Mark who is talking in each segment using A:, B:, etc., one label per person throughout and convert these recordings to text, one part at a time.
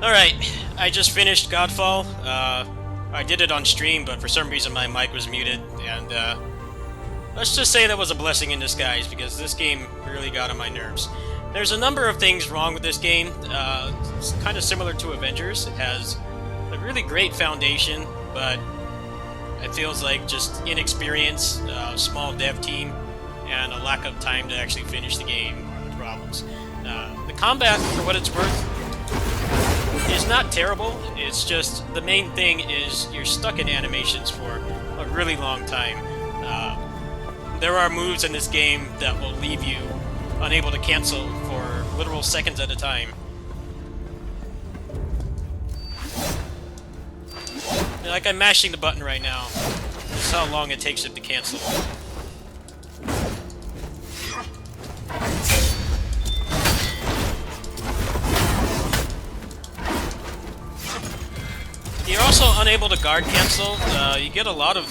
A: Alright, I just finished Godfall. I did it on stream, but for some reason my mic was muted, and let's just say that was a blessing in disguise, because this game really got on my nerves. There's a number of things wrong with this game. It's kind of similar to Avengers. It has a really great foundation, but it feels like just inexperience, small dev team, and a lack of time to actually finish the game are the problems. The combat, for what it's worth, is not terrible. It's just the main thing is you're stuck in animations for a really long time. There are moves in this game that will leave you unable to cancel for literal seconds at a time. Like, I'm mashing the button right now. This is how long it takes it to cancel. You're also unable to guard cancel. You get a lot of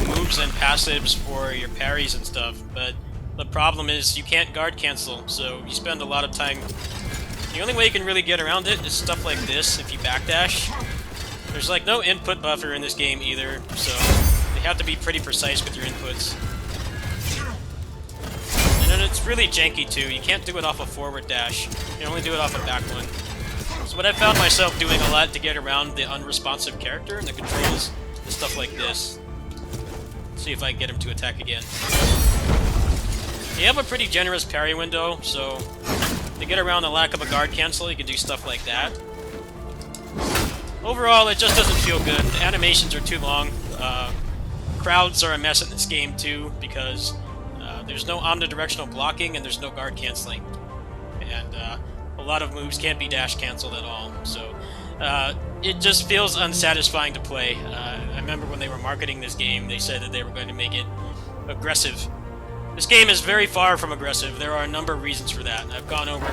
A: moves and passives for your parries and stuff, but the problem is you can't guard cancel, so you spend a lot of time... The only way you can really get around it is stuff like this if you backdash. There's like no input buffer in this game either, so you have to be pretty precise with your inputs. And then it's really janky too. You can't do it off a forward dash. You can only do it off a back one. So what I found myself doing a lot to get around the unresponsive character and the controls is stuff like this. Let's see if I can get him to attack again. You have a pretty generous parry window, so to get around the lack of a guard cancel, you can do stuff like that. Overall, it just doesn't feel good. The animations are too long. Crowds are a mess in this game too, because there's no omnidirectional blocking and there's no guard canceling. And a lot of moves can't be dash canceled at all, so it just feels unsatisfying to play. I remember when they were marketing this game, they said that they were going to make it aggressive. This game is very far from aggressive. There are a number of reasons for that. I've gone over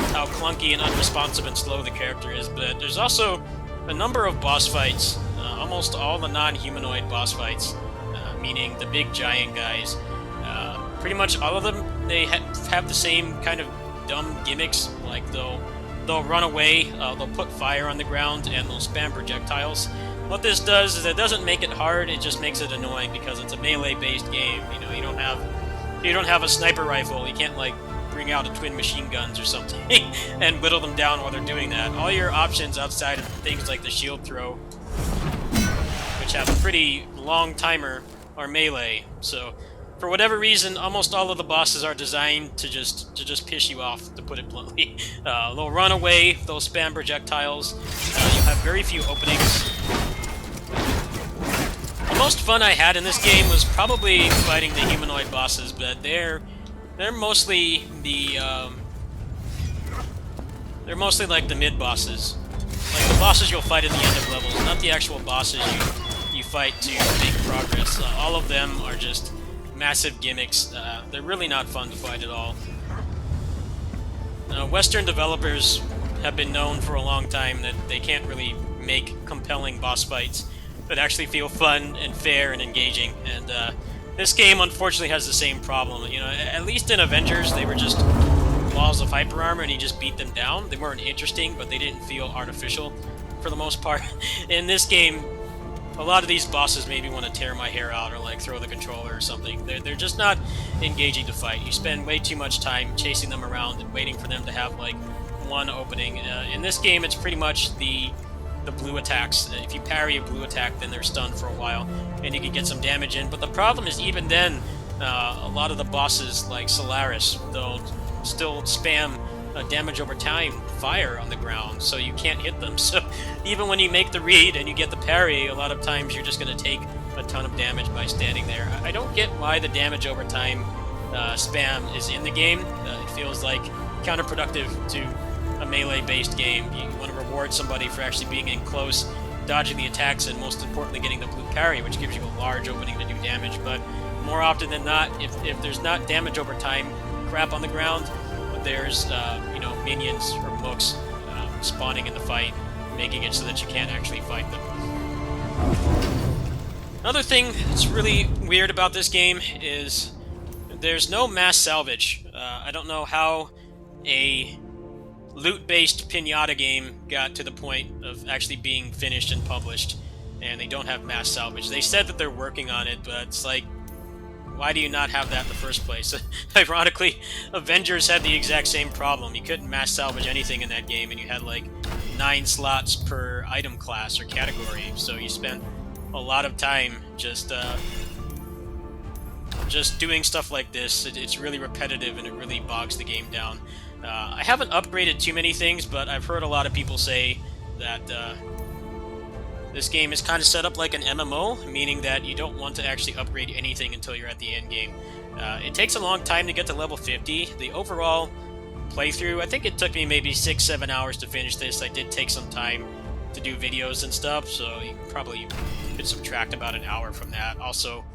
A: how clunky and unresponsive and slow the character is, but there's also a number of boss fights, almost all the non-humanoid boss fights, meaning the big giant guys. Pretty much all of them, they have the same kind of dumb gimmicks, like they'll run away, they'll put fire on the ground, and they'll spam projectiles. What this does is it doesn't make it hard, it just makes it annoying because it's a melee-based game. You know, you don't have a sniper rifle. You can't like bring out a twin machine guns or something and whittle them down while they're doing that. All your options outside of things like the shield throw, which have a pretty long timer, are melee. So for whatever reason, almost all of the bosses are designed to just piss you off, to put it bluntly. They'll run away, they'll spam projectiles, you'll have very few openings. The most fun I had in this game was probably fighting the humanoid bosses, but they're mostly the they're mostly like the mid bosses, like the bosses you'll fight at the end of levels, not the actual bosses you fight to make progress. All of them are just massive gimmicks. They're really not fun to fight at all. Western developers have been known for a long time that they can't really make compelling boss fights that actually feel fun and fair and engaging, and this game unfortunately has the same problem. You know, at least in Avengers they were just walls of hyper armor and you just beat them down. They weren't interesting, but they didn't feel artificial for the most part. In this game, a lot of these bosses made me want to tear my hair out or like throw the controller or something. They're just not engaging to fight. You spend way too much time chasing them around and waiting for them to have like one opening. In this game, it's pretty much the blue attacks. If you parry a blue attack, then they're stunned for a while and you can get some damage in. But the problem is, even then, a lot of the bosses like Solaris, they'll still spam damage over time fire on the ground, so you can't hit them. So even when you make the read and you get the parry, a lot of times you're just going to take a ton of damage by standing there. I don't get why the damage over time spam is in the game. It feels like counterproductive to a melee-based game. You want to reward somebody for actually being in close, dodging the attacks, and most importantly getting the blue parry, which gives you a large opening to do damage. But more often than not, if there's not damage over time crap on the ground, there's you know, minions or mooks spawning in the fight, making it so that you can't actually fight them. Another thing that's really weird about this game is there's no mass salvage. I don't know how a loot-based pinata game got to the point of actually being finished and published, and they don't have mass salvage. They said that they're working on it, but it's like, why do you not have that in the first place? Ironically, Avengers had the exact same problem. You couldn't mass salvage anything in that game, and you had like 9 slots per item class or category, so you spent a lot of time just doing stuff like this. It's really repetitive, and it really bogs the game down. I haven't upgraded too many things, but I've heard a lot of people say that this game is kind of set up like an MMO, meaning that you don't want to actually upgrade anything until you're at the end game. It takes a long time to get to level 50. The overall playthrough, I think it took me maybe 6-7 hours to finish this. I did take some time to do videos and stuff, so you probably could subtract about an hour from that. Also,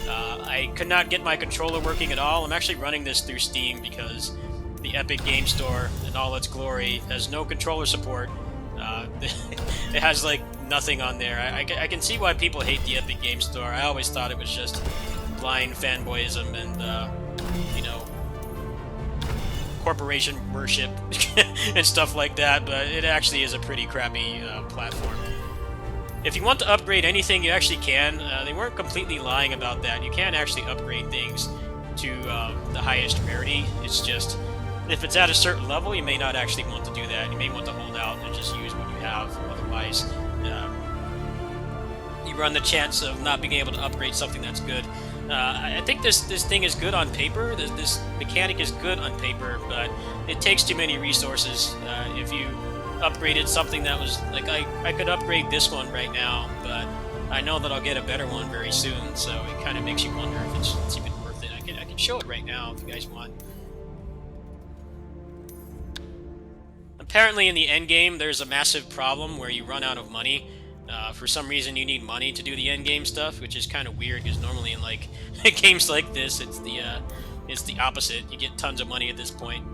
A: I could not get my controller working at all. I'm actually running this through Steam because the Epic Game Store, in all its glory, has no controller support. It has like nothing on there. I can see why people hate the Epic Game Store. I always thought it was just blind fanboyism and, you know, corporation worship and stuff like that, but it actually is a pretty crappy platform. If you want to upgrade anything, you actually can. They weren't completely lying about that. You can actually upgrade things to the highest rarity. It's just, if it's at a certain level, you may not actually want to do that. You may want to hold out and just use what you have. Otherwise, you run the chance of not being able to upgrade something that's good. I think this thing is good on paper. This mechanic is good on paper, but it takes too many resources. If you upgraded something that was like, I could upgrade this one right now, but I know that I'll get a better one very soon. So it kind of makes you wonder if it's even worth it. I can show it right now if you guys want. Apparently in the endgame, there's a massive problem where you run out of money. For some reason, you need money to do the endgame stuff, which is kind of weird, because normally in like games like this, it's the opposite. You get tons of money at this point.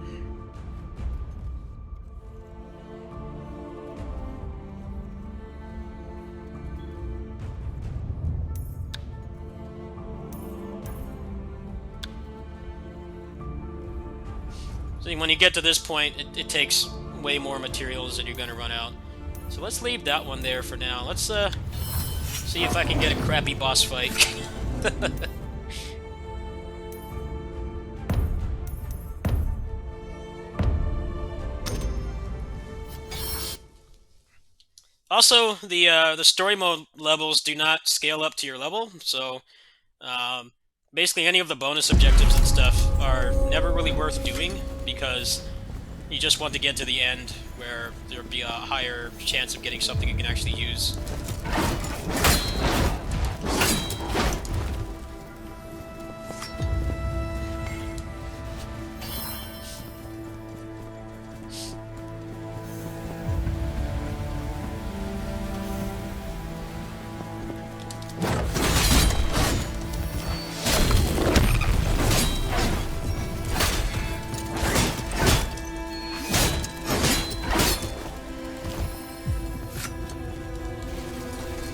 A: So when you get to this point, it takes way more materials that you're going to run out. So let's leave that one there for now. Let's see if I can get a crappy boss fight. Also, the story mode levels do not scale up to your level, so basically any of the bonus objectives and stuff are never really worth doing, because you just want to get to the end where there would be a higher chance of getting something you can actually use.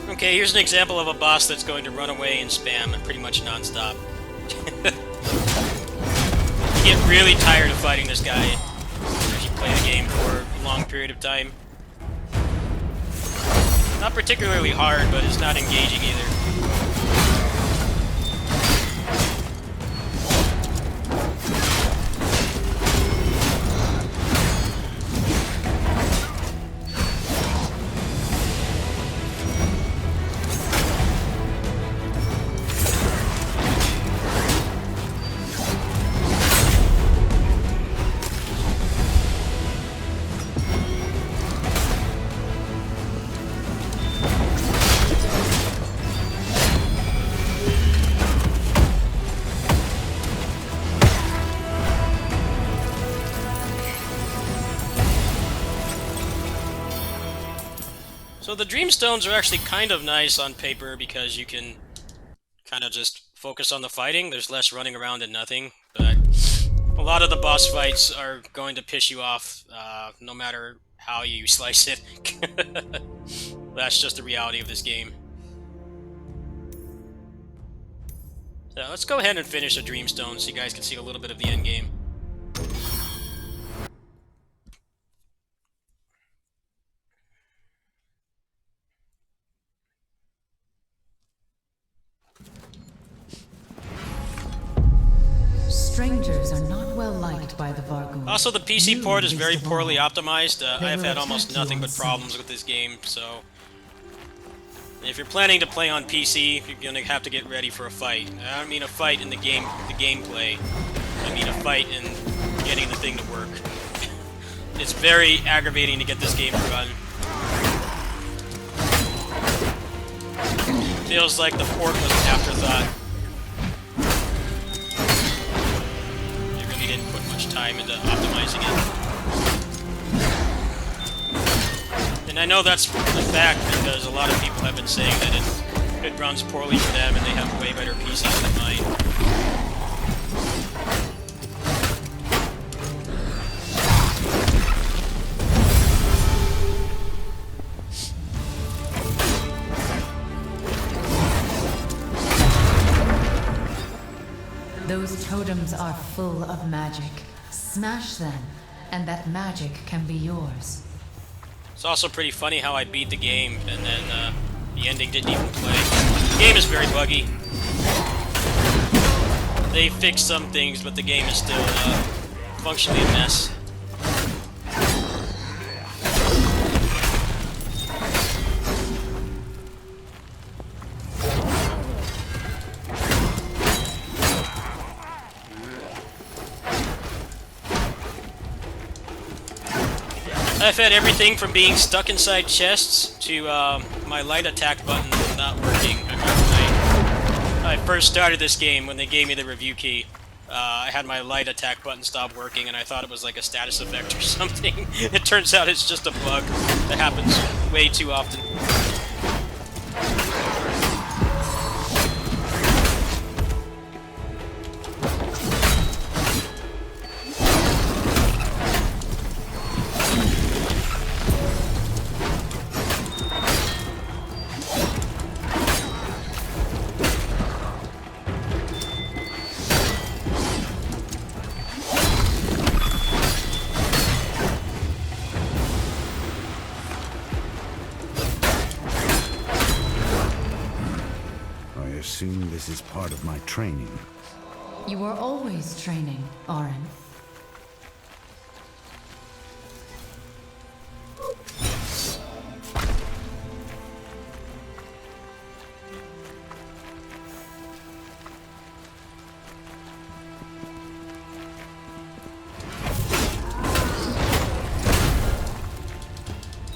A: Okay, here's an example of a boss that's going to run away and spam pretty much non-stop. You get really tired of fighting this guy if you play the game for a long period of time. Not particularly hard, but it's not engaging either. So the Dreamstones are actually kind of nice on paper because you can kind of just focus on the fighting. There's less running around and nothing, but a lot of the boss fights are going to piss you off no matter how you slice it. That's just the reality of this game. So let's go ahead and finish the Dreamstone so you guys can see a little bit of the end game.
B: by the VARGUL.
A: Also, the PC
B: You
A: port is very
B: least of
A: poorly
B: all.
A: optimized.
B: They
A: I've
B: will
A: had almost
B: attack you
A: nothing
B: on
A: but
B: sight.
A: problems with this game, so... If you're planning to play on PC, you're gonna have to get ready for a fight. I don't mean a fight in the gameplay. I mean a fight in getting the thing to work. It's very aggravating to get this game to run. Feels like the port was an afterthought. They really didn't put much time into optimizing it. And I know that's a fact because a lot of people have been saying that it runs poorly for them and they have way better PCs than mine.
B: Those totems are full of magic. Smash them, and that magic can be yours.
A: It's also pretty funny how I beat the game and then the ending didn't even play. The game is very buggy. They fixed some things, but the game is still functionally a mess. I've had everything from being stuck inside chests to my light attack button not working. I remember when I first started this game, when they gave me the review key, I had my light attack button stop working and I thought it was like a status effect or something. It turns out it's just a bug that happens way too often.
C: I assume this is part of my training.
B: You are always training, Orin.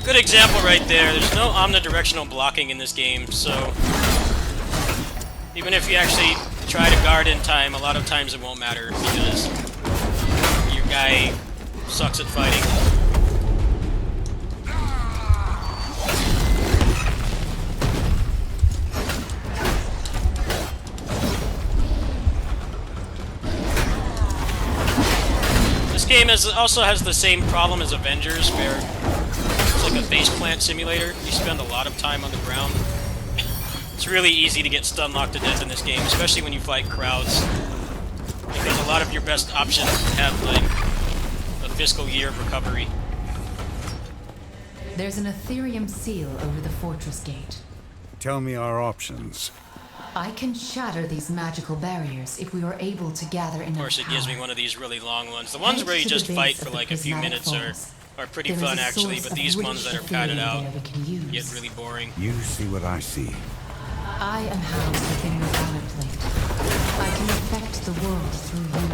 A: Good example right there. There's no omnidirectional blocking in this game, so even if you actually try to guard in time, a lot of times it won't matter because your guy sucks at fighting. This game also has the same problem as Avengers, where it's like a faceplant simulator. You spend a lot of time on the ground. It's really easy to get stun locked to death in this game, especially when you fight crowds, because a lot of your best options have like a fiscal year of recovery.
B: There's an Ethereum seal over the fortress gate.
C: Tell me our options.
B: I can shatter these magical barriers if we were able to gather enough
A: Of course, it gives me
B: power.
A: one of these really long ones. The ones where you
B: Head to
A: just
B: the base
A: fight
B: of
A: for
B: the
A: like a few
B: prismatic
A: minutes
B: falls.
A: are pretty
B: There is
A: fun
B: a
A: actually,
B: source
A: but
B: of
A: these
B: rich
A: ones that are padded
B: Ethereum
A: out
B: there we can use.
A: get really boring.
C: You see what I see.
B: I am housed within your valor plate. I can affect the world through you.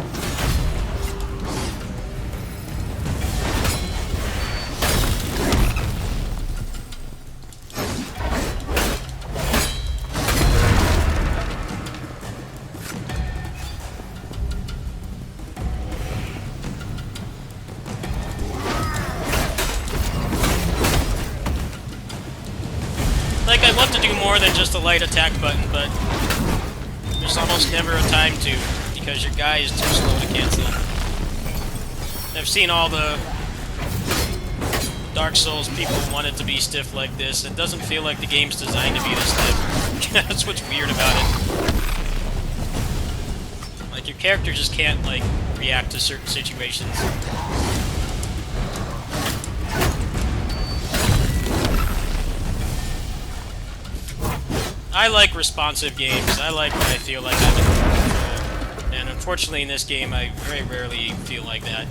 A: Like, I'd love to do more than just a light attack button, but there's almost never a time to, because your guy is too slow to cancel. I've seen all the Dark Souls people want it to be stiff like this. It doesn't feel like the game's designed to be this stiff. That's what's weird about it. Like, your character just can't, like, react to certain situations. I like responsive games. I like when I feel like I'm in control. And unfortunately in this game I very rarely feel like that.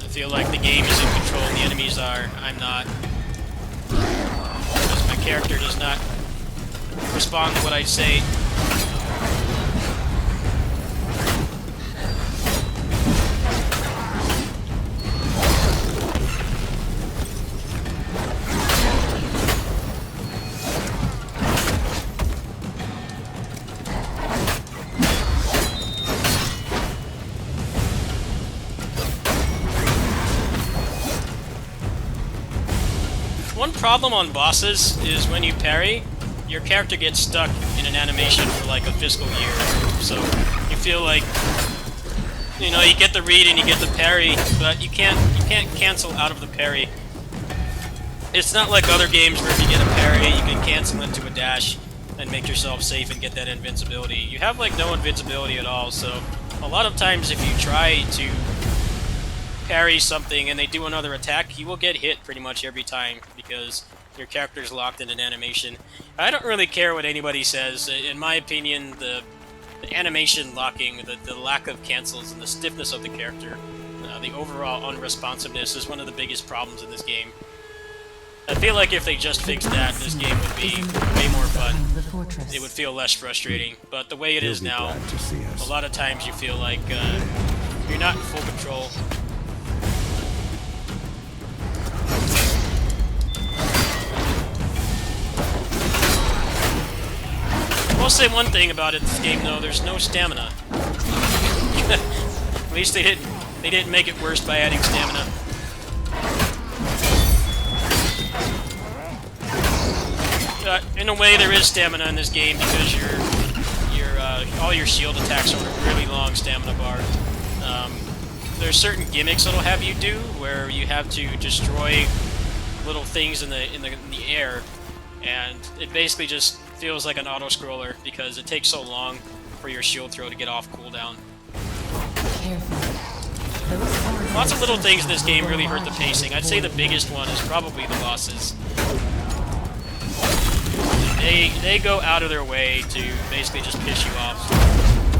A: I feel like the game is in control, the enemies are, I'm not. Because my character does not respond to what I say. One problem on bosses is when you parry, your character gets stuck in an animation for like a fiscal year. So you feel like, you know, you get the read and you get the parry, but you can't cancel out of the parry. It's not like other games where if you get a parry, you can cancel into a dash and make yourself safe and get that invincibility. You have like no invincibility at all, so a lot of times if you try to parry something and they do another attack, you will get hit pretty much every time because your character's locked in an animation. I don't really care what anybody says. In my opinion, the animation locking, the lack of cancels, and the stiffness of the character, the overall unresponsiveness is one of the biggest problems in this game. I feel like if they just fixed that, this game would be way more fun. It would feel less frustrating, but the way it is now, a lot of times you feel like you're not in full control. I will say one thing about this game, though: there's no stamina. At least they didn't make it worse by adding stamina. In a way, there is stamina in this game because all your shield attacks are a really long stamina bar. There's certain gimmicks that'll have you do where you have to destroy little things in the air, and it basically just feels like an auto-scroller because it takes so long for your shield throw to get off cooldown. Lots of little things in this game really hurt the pacing. I'd say the biggest one is probably the bosses. They go out of their way to basically just piss you off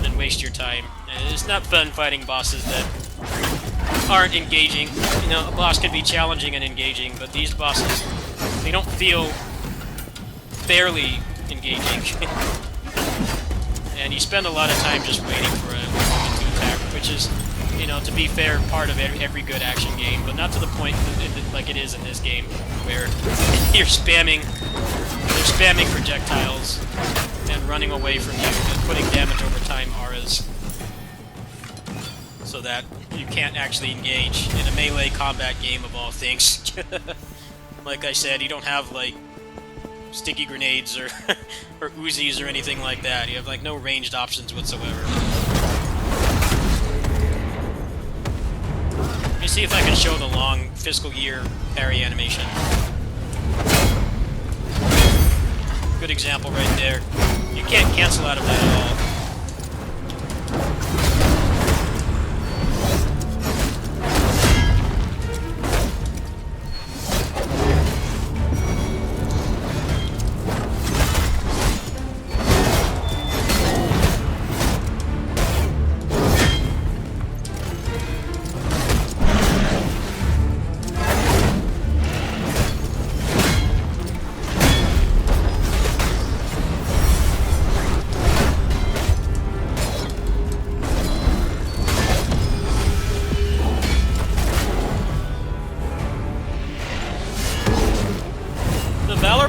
A: and waste your time. And it's not fun fighting bosses that aren't engaging. You know, a boss can be challenging and engaging, but these bosses, they don't feel fairly engaging. And you spend a lot of time just waiting for a moment to attack, which is, you know, to be fair, part of every good action game, but not to the point like it is in this game, where you're spamming projectiles and running away from you and putting damage over time auras so that you can't actually engage in a melee combat game of all things. Like I said, you don't have like sticky grenades or or Uzis or anything like that. You have like no ranged options whatsoever. Let me see if I can show the long fiscal year parry animation. Good example right there. You can't cancel out of that at all.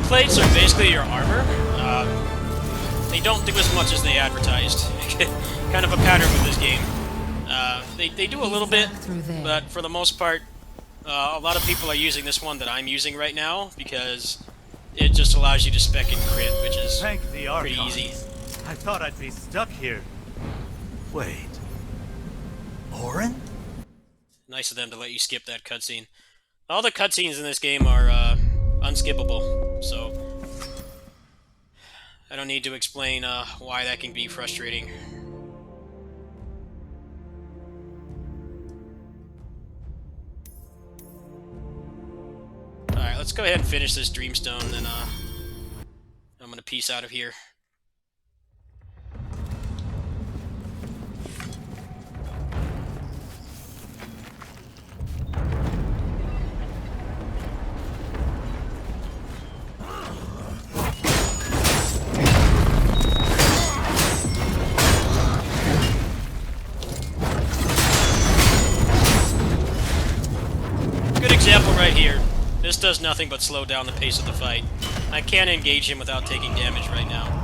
A: Plates are basically your armor. They don't do as much as they advertised. Kind of a pattern with this game. They do a little bit, but for the most part, a lot of people are using this one that I'm using right now because it just allows you to spec and crit, which is pretty easy.
D: I thought I'd be stuck here. Wait. Orin?
A: Nice of them to let you skip that cutscene. All the cutscenes in this game are unskippable, so I don't need to explain why that can be frustrating. Alright, let's go ahead and finish this Dreamstone, and then I'm gonna peace out of here. example right here. This does nothing but slow down the pace of the fight. I can't engage him without taking damage right now.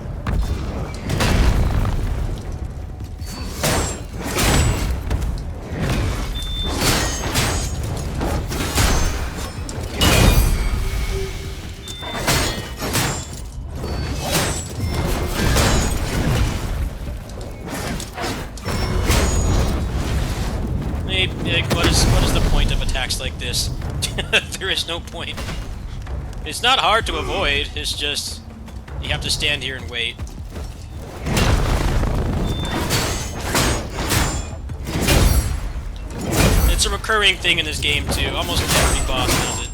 A: What is the point of attacks like this? There is no point. It's not hard to avoid, it's just you have to stand here and wait. It's a recurring thing in this game too. Almost every boss does it.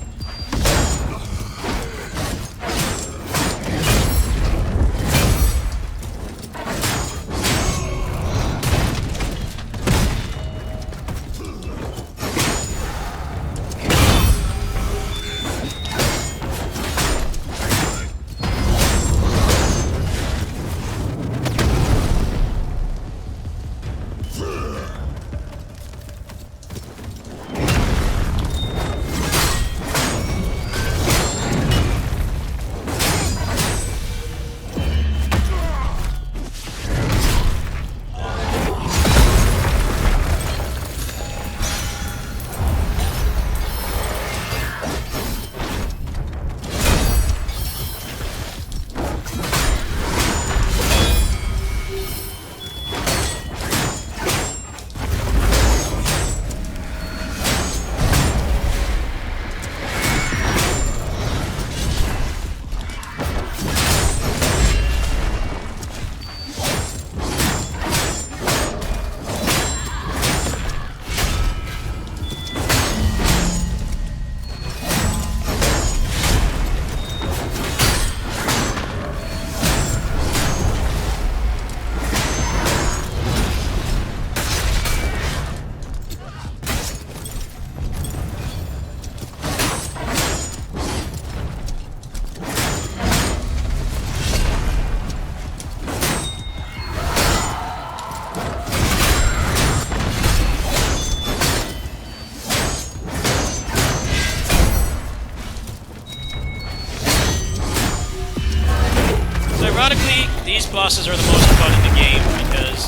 A: Ironically, these bosses are the most fun in the game because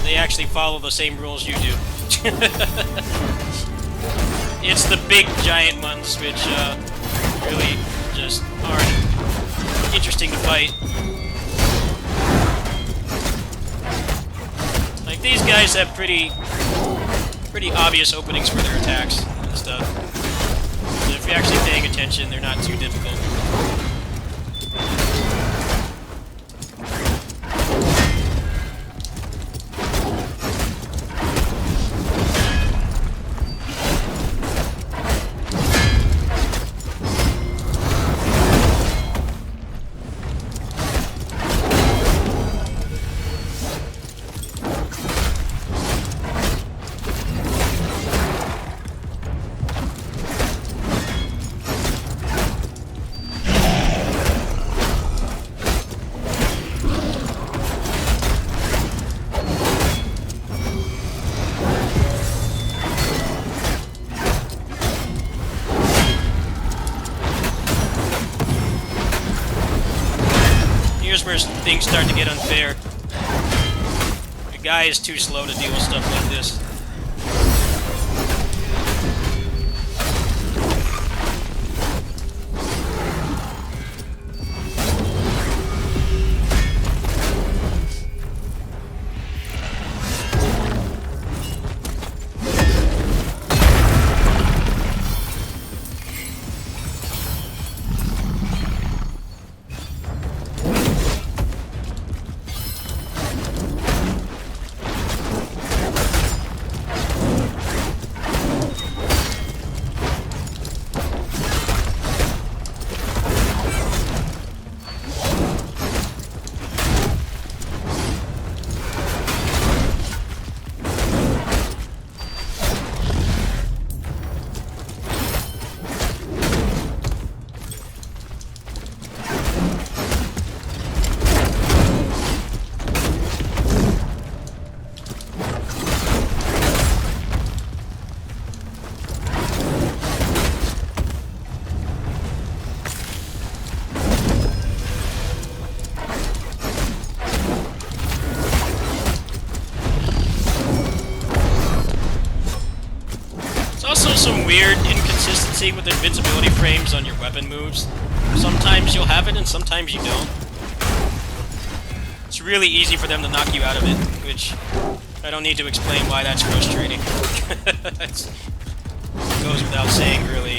A: they actually follow the same rules you do. It's the big giant ones which really just aren't interesting to fight. Like, these guys have pretty obvious openings for their attacks and stuff. And if you're actually paying attention, they're not too difficult. Here's where things start to get unfair. The guy is too slow to deal with stuff like this. some weird inconsistency with invincibility frames on your weapon moves. Sometimes you'll have it and sometimes you don't. It's really easy for them to knock you out of it, which I don't need to explain why that's frustrating. It goes without saying, really.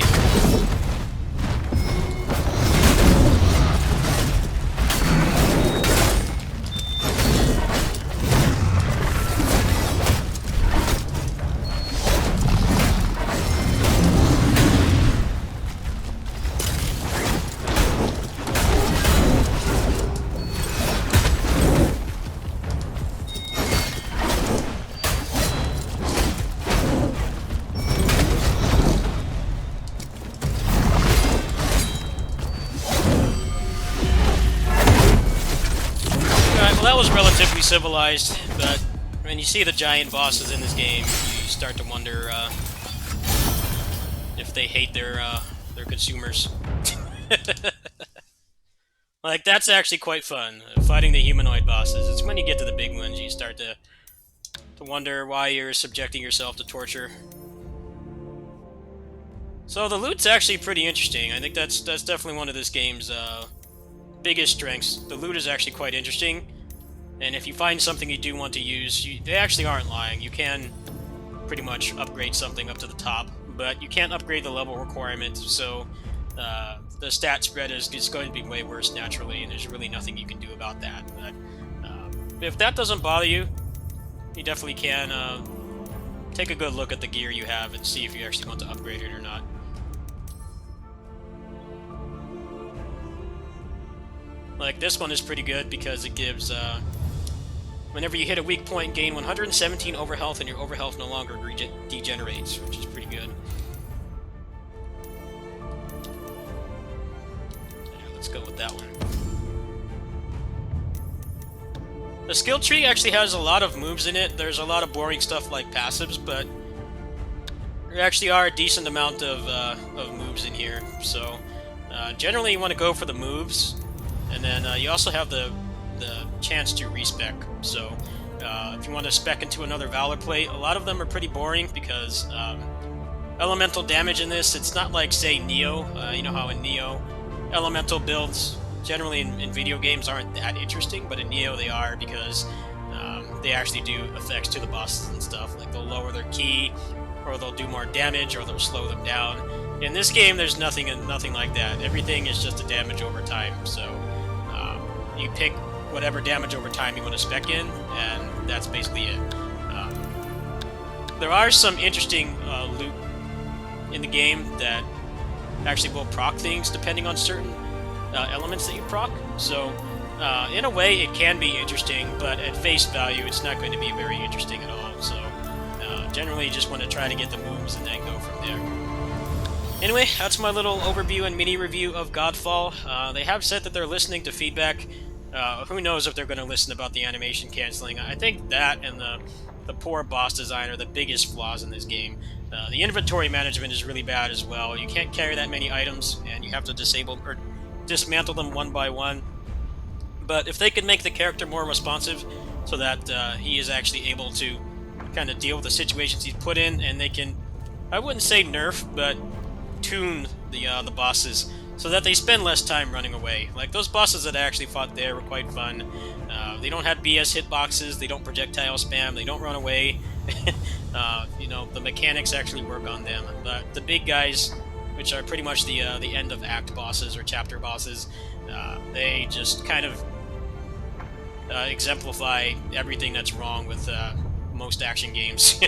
A: That was relatively civilized, but when you see the giant bosses in this game, you start to wonder if they hate their consumers. Like, that's actually quite fun, fighting the humanoid bosses. It's when you get to the big ones you start to wonder why you're subjecting yourself to torture. So the loot's actually pretty interesting. I think that's definitely one of this game's biggest strengths. The loot is actually quite interesting. And if you find something you do want to use, they actually aren't lying. You can pretty much upgrade something up to the top, but you can't upgrade the level requirement, so the stat spread is going to be way worse naturally, and there's really nothing you can do about that. But if that doesn't bother you, you definitely can take a good look at the gear you have and see if you actually want to upgrade it or not. Like, this one is pretty good because it gives, whenever you hit a weak point, gain 117 overhealth, and your overhealth no longer degenerates, which is pretty good. Yeah, let's go with that one. The skill tree actually has a lot of moves in it. There's a lot of boring stuff like passives, but there actually are a decent amount of moves in here. So, generally you want to go for the moves. And then you also have the chance to respec. So if you want to spec into another Valor plate, a lot of them are pretty boring because elemental damage in this, it's not like, say, Neo. You know how in Neo, elemental builds generally in video games aren't that interesting, but in Neo they are because they actually do effects to the bosses and stuff. Like, they'll lower their ki, or they'll do more damage, or they'll slow them down. In this game, there's nothing like that. Everything is just a damage over time. So you pick whatever damage over time you want to spec in, and that's basically it. There are some interesting loot in the game that actually will proc things depending on certain elements that you proc. So in a way it can be interesting, but at face value it's not going to be very interesting at all. So generally you just want to try to get the moves and then go from there. Anyway, that's my little overview and mini review of Godfall. They have said that they're listening to feedback. Who knows if they're going to listen about the animation canceling. I think that and the poor boss design are the biggest flaws in this game. The inventory management is really bad as well. You can't carry that many items, and you have to disable or dismantle them one by one. But if they could make the character more responsive so that he is actually able to kind of deal with the situations he's put in, and they can, I wouldn't say nerf, but tune the bosses so that they spend less time running away. Like, those bosses that I actually fought there were quite fun. They don't have BS hitboxes, they don't projectile spam, they don't run away. You know, the mechanics actually work on them. But the big guys, which are pretty much the end of act bosses or chapter bosses, they just kind of exemplify everything that's wrong with most action games,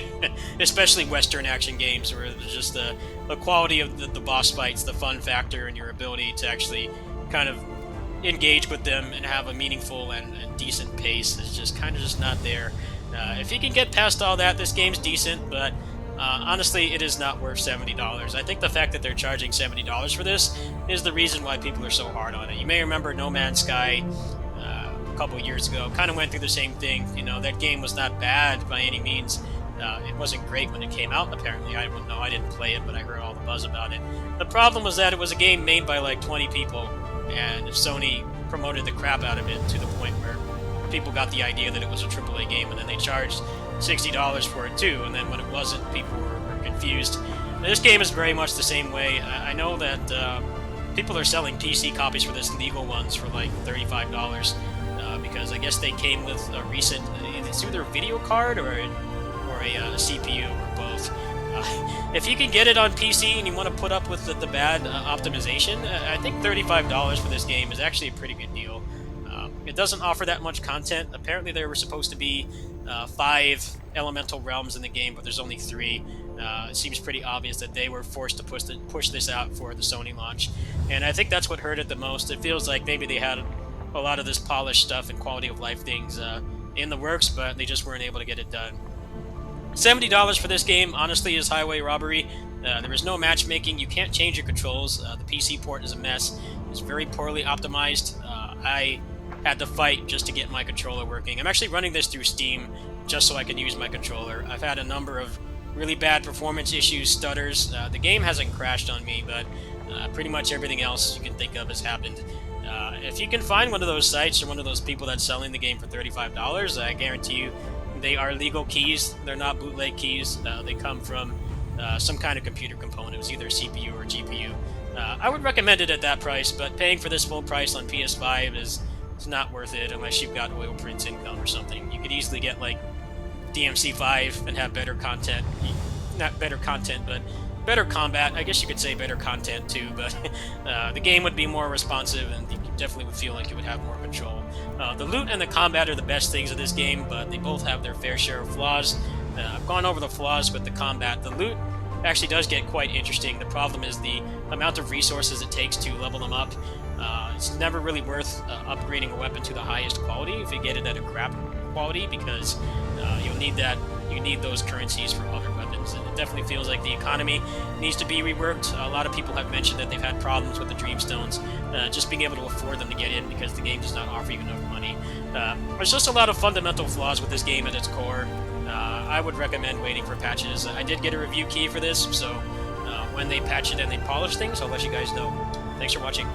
A: especially Western action games, where there's just the quality of the boss fights, the fun factor, and your ability to actually kind of engage with them and have a meaningful and decent pace is just kind of just not there. If you can get past all that, this game's decent, but honestly, it is not worth $70. I think the fact that they're charging $70 for this is the reason why people are so hard on it. You may remember No Man's Sky a couple years ago, kind of went through the same thing. You know, that game was not bad by any means. It wasn't great when it came out, apparently. I don't know, I didn't play it, but I heard all the buzz about it. The problem was that it was a game made by like 20 people, and Sony promoted the crap out of it to the point where people got the idea that it was a AAA game, and then they charged $60 for it too, and then when it wasn't, people were confused. This game is very much the same way. I know that people are selling PC copies for this, legal ones, for like $35 because I guess they came with a recent, it's either a video card or a CPU or both. If you can get it on PC and you want to put up with the bad optimization, I think $35 for this game is actually a pretty good deal. It doesn't offer that much content. Apparently there were supposed to be 5 elemental realms in the game, but there's only 3. It seems pretty obvious that they were forced to push this out for the Sony launch, and I think that's what hurt it the most. It feels like maybe they had a lot of this polished stuff and quality of life things in the works, but they just weren't able to get it done. $70 for this game, honestly, is highway robbery. There is no matchmaking. You can't change your controls. The PC port is a mess. It's very poorly optimized. I had to fight just to get my controller working. I'm actually running this through Steam just so I can use my controller. I've had a number of really bad performance issues, stutters. The game hasn't crashed on me, but pretty much everything else you can think of has happened. If you can find one of those sites or one of those people that's selling the game for $35, I guarantee you they are legal keys. They're not bootleg keys. They come from some kind of computer component. It was either CPU or GPU. I would recommend it at that price, but paying for this full price on PS5 is not worth it unless you've got oil prints income or something. You could easily get like DMC5 and have better content. Not better content, but better combat. I guess you could say better content too, but the game would be more responsive and you definitely would feel like you would have more control. The loot and the combat are the best things of this game, but they both have their fair share of flaws. I've gone over the flaws with the combat. The loot actually does get quite interesting. The problem is the amount of resources it takes to level them up. It's never really worth upgrading a weapon to the highest quality if you get it at a crap quality, because you'll need that. You need those currencies for other weapons, and it definitely feels like the economy needs to be reworked. A lot of people have mentioned that they've had problems with the Dreamstones, just being able to afford them to get in because the game does not offer you enough money. There's just a lot of fundamental flaws with this game at its core. I would recommend waiting for patches. I did get a review key for this, so when they patch it and they polish things, I'll let you guys know. Thanks for watching.